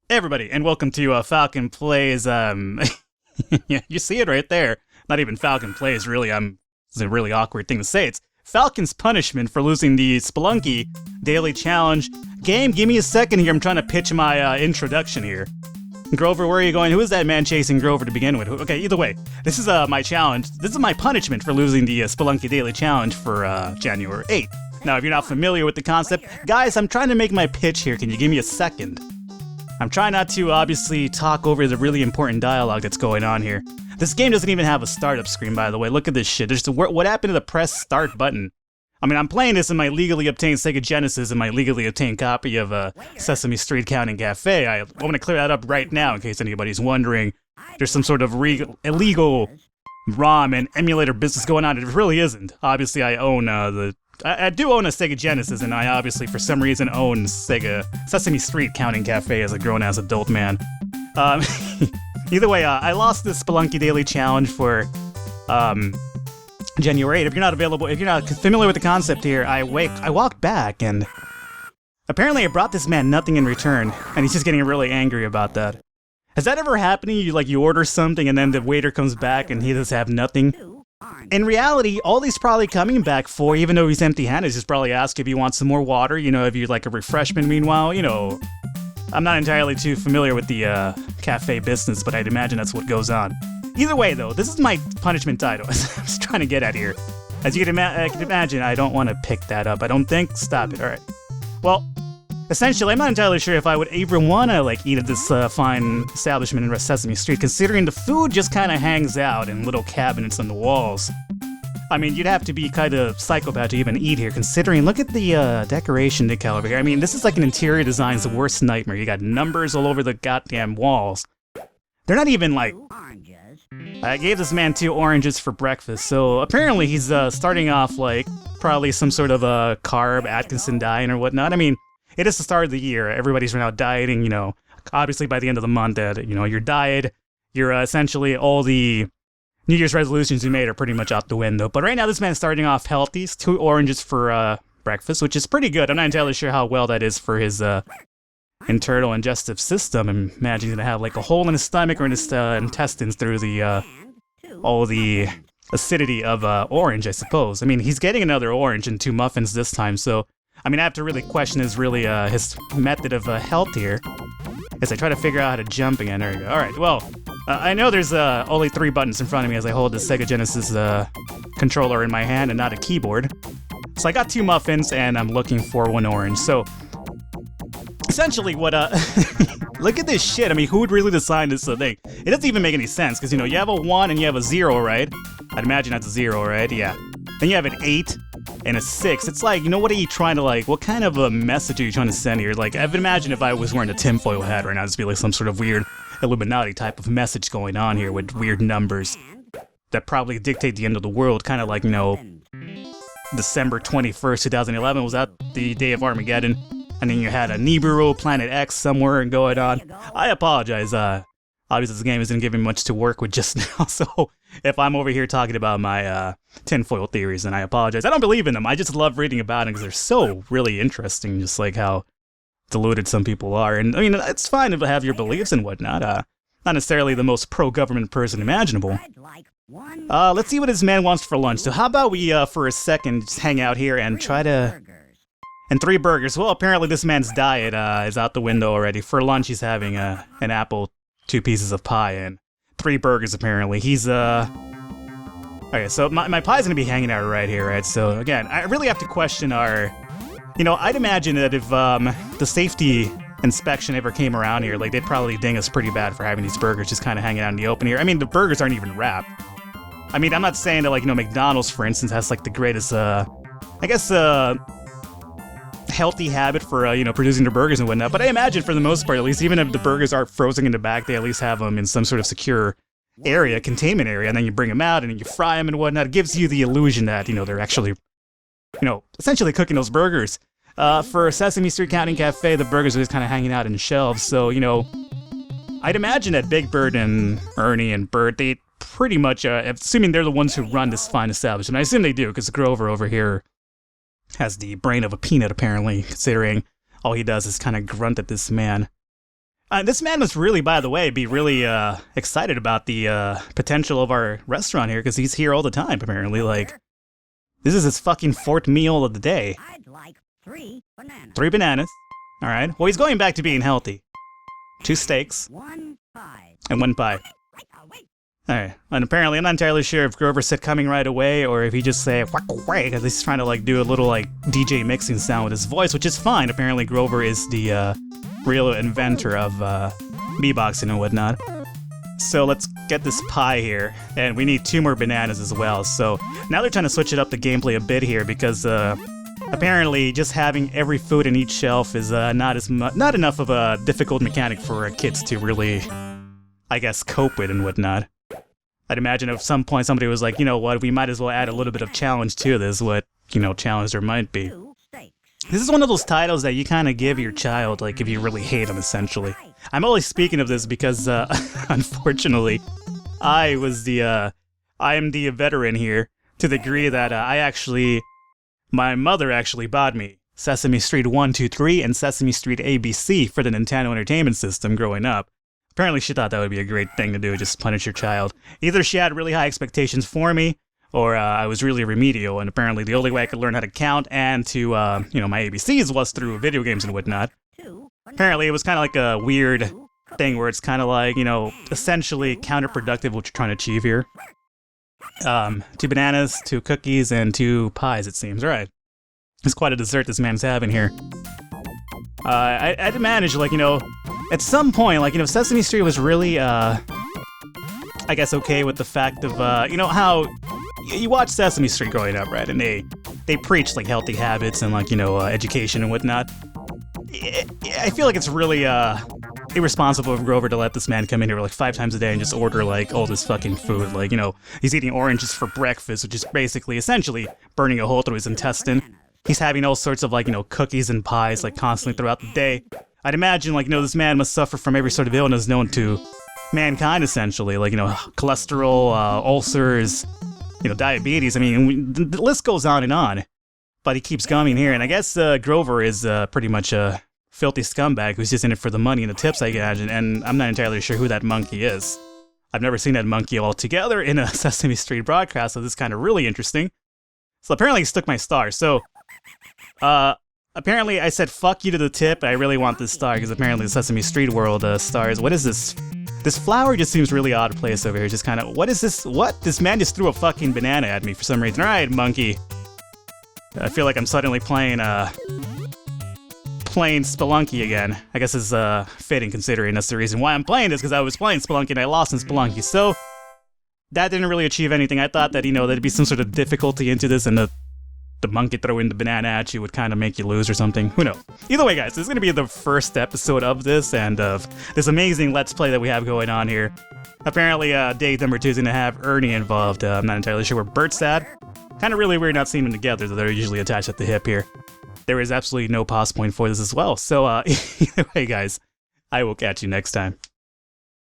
Hey everybody, and welcome to Falcon Plays, yeah, you see it right there. Not even Falcon Plays, really, it's a really awkward thing to say. It's Falcon's punishment for losing the Spelunky Daily Challenge. Game, give me a second here, I'm trying to pitch my introduction here. Grover, where are you going? Who is that man chasing Grover to begin with? Okay, either way, this is my challenge. This is my punishment for losing the Spelunky Daily Challenge for January 8th. Now, if you're not familiar with the concept, guys, I'm trying to make my pitch here. Can you give me a second? I'm trying not to, obviously, talk over the really important dialogue that's going on here. This game doesn't even have a startup screen, by the way. Look at this shit. What happened to the press start button? I mean, I'm playing this in my legally obtained Sega Genesis and my legally obtained copy of Sesame Street Counting Cafe. I want to clear that up right now in case anybody's wondering. There's some sort of illegal ROM and emulator business going on. It really isn't. Obviously, I own I do own a Sega Genesis, and I obviously, for some reason, own Sesame Street Counting Cafe as a grown-ass adult man. Either way, I lost this Spelunky Daily Challenge for January 8th. If you're not familiar with the concept here, I walked back, and apparently I brought this man nothing in return, and he's just getting really angry about that. Has that ever happened to you? You order something, and then the waiter comes back, and he does have nothing? In reality, all he's probably coming back for, even though he's empty-handed, is just probably ask if you want some more water, if you'd like a refreshment. Meanwhile, I'm not entirely too familiar with the cafe business, but I'd imagine that's what goes on. Either way, though, this is my punishment title. I was trying to get at here. As you can imagine, I don't want to pick that up. I don't think. Stop it. All right. Well, essentially, I'm not entirely sure if I would even want to eat at this fine establishment in Sesame Street, considering the food just kind of hangs out in little cabinets on the walls. I mean, you'd have to be kind of psychopath to even eat here, considering, look at the decoration decal over here. I mean, this is like an interior design's worst nightmare. You got numbers all over the goddamn walls. They're not even I gave this man 2 oranges for breakfast, so apparently he's starting off probably some sort of a carb Atkinson diet or whatnot. I mean, it is the start of the year. Everybody's now dieting, obviously by the end of the month, your diet, you're essentially all the New Year's resolutions you made are pretty much out the window. But right now, this man's starting off healthy. He's 2 oranges for breakfast, which is pretty good. I'm not entirely sure how well that is for his internal digestive system. I'm imagining he's gonna have a hole in his stomach or in his intestines through all the acidity of orange, I suppose. I mean, he's getting another orange and 2 muffins this time, so I mean, I have to really question his method of health here, as I try to figure out how to jump again. There we go. All right, well, I know there's only 3 buttons in front of me as I hold the Sega Genesis controller in my hand and not a keyboard. So I got 2 muffins, and I'm looking for 1 orange. So, essentially what, look at this shit. I mean, who would really design this thing? It doesn't even make any sense, because, you have a 1 and you have a 0, right? I'd imagine that's a 0, right? Yeah. Then you have an 8. And a 6. It's what are you trying to what kind of a message are you trying to send here? I would imagine if I was wearing a tinfoil hat right now, it'd be some sort of weird Illuminati type of message going on here with weird numbers that probably dictate the end of the world, kind of December 21st, 2011 was that the day of Armageddon, and then you had a Nibiru, Planet X somewhere going on. I apologize, obviously this game isn't giving much to work with just now, so if I'm over here talking about my tinfoil theories, then I apologize. I don't believe in them. I just love reading about them because they're so really interesting, just how deluded some people are. And I mean, it's fine to have your beliefs and whatnot. Not necessarily the most pro-government person imaginable. Let's see what this man wants for lunch. So how about we, for a second, just hang out here and try to... And 3 burgers. Well, apparently this man's diet is out the window already. For lunch, he's having an apple, 2 pieces of pie, and 3 burgers, apparently. He's, Okay, so my pie's gonna be hanging out right here, right? So, again, I really have to question our... I'd imagine that if, the safety inspection ever came around here, they'd probably ding us pretty bad for having these burgers just kind of hanging out in the open here. I mean, the burgers aren't even wrapped. I mean, I'm not saying that, McDonald's, for instance, has, the greatest, healthy habit for, producing their burgers and whatnot. But I imagine, for the most part, at least, even if the burgers are frozen in the back, they at least have them in some sort of secure area, containment area, and then you bring them out and then you fry them and whatnot. It gives you the illusion that, they're actually, essentially cooking those burgers. For Sesame Street Counting Cafe, the burgers are just kind of hanging out in shelves. So, I'd imagine that Big Bird and Ernie and Bert, they pretty much, assuming they're the ones who run this fine establishment, I assume they do, because Grover over here has the brain of a peanut, apparently, considering all he does is kind of grunt at this man. This man must really, by the way, be really excited about the potential of our restaurant here, because he's here all the time, apparently. Like, this is his fucking fourth meal of the day. I'd like 3 bananas. 3 bananas. All right. Well, he's going back to being healthy. 2 steaks. 1 pie. And 1 pie. Wait. All right. And apparently, I'm not entirely sure if Grover said coming right away or if he just said whack away, because he's trying to like do a little like DJ mixing sound with his voice, which is fine. Apparently, Grover is the real inventor of beatboxing and whatnot. So let's get this pie here, and we need 2 more bananas as well. So now they're trying to switch it up the gameplay a bit here because apparently just having every food in each shelf is not enough of a difficult mechanic for kids to really, I guess, cope with and whatnot. I'd imagine at some point somebody was like, you know what, we might as well add a little bit of challenge to this, what, you know, challenge there might be. 2 steaks. This is one of those titles that you kind of give your child, like, if you really hate them, essentially. I'm only speaking of this because, unfortunately, I am the veteran here, to the degree that my mother actually bought me Sesame Street 1, 2, 3, and Sesame Street ABC for the Nintendo Entertainment System growing up. Apparently she thought that would be a great thing to do, just punish your child. Either she had really high expectations for me, or I was really remedial, and apparently the only way I could learn how to count and to, you know, my ABCs was through video games and whatnot. Apparently it was kind of like a weird thing where it's kind of like, you know, essentially counterproductive what you're trying to achieve here. 2 bananas, 2 cookies, and 2 pies, it seems. Right. It's quite a dessert this man's having here. I'd manage, like, you know, at some point, like, you know, Sesame Street was really, I guess, okay with the fact of, you know, how you watch Sesame Street growing up, right? And they preach, like, healthy habits and, like, you know, education and whatnot. I feel like it's really, irresponsible of Grover to let this man come in here like 5 times a day and just order, like, all this fucking food. Like, you know, he's eating oranges for breakfast, which is basically, essentially, burning a hole through his intestine. He's having all sorts of, like, you know, cookies and pies, like, constantly throughout the day. I'd imagine, like, you know, this man must suffer from every sort of illness known to mankind, essentially. Like, you know, cholesterol, ulcers, you know, diabetes. I mean, the list goes on and on. But he keeps coming here, and I guess Grover is pretty much a filthy scumbag who's just in it for the money and the tips, I imagine, and I'm not entirely sure who that monkey is. I've never seen that monkey altogether in a Sesame Street broadcast, so this is kind of really interesting. So apparently he stuck my star. So, apparently I said fuck you to the tip, but I really want this star, because apparently the Sesame Street World stars. What is this? This flower just seems really odd placed over here. Just kind of, what is this? What? This man just threw a fucking banana at me for some reason. Alright, monkey. I feel like I'm suddenly playing Spelunky again. I guess it's fitting, considering that's the reason why I'm playing this, because I was playing Spelunky and I lost in Spelunky. So that didn't really achieve anything. I thought that, you know, there'd be some sort of difficulty into this, and the monkey throwing the banana at you would kind of make you lose or something. Who knows? Either way, guys, this is going to be the first episode of this, and of this amazing Let's Play that we have going on here. Apparently, day number 2 is going to have Ernie involved. I'm not entirely sure where Bert's at. Kind of really weird not seeing them together, though they're usually attached at the hip here. There is absolutely no pause point for this as well. So, either way, guys, I will catch you next time.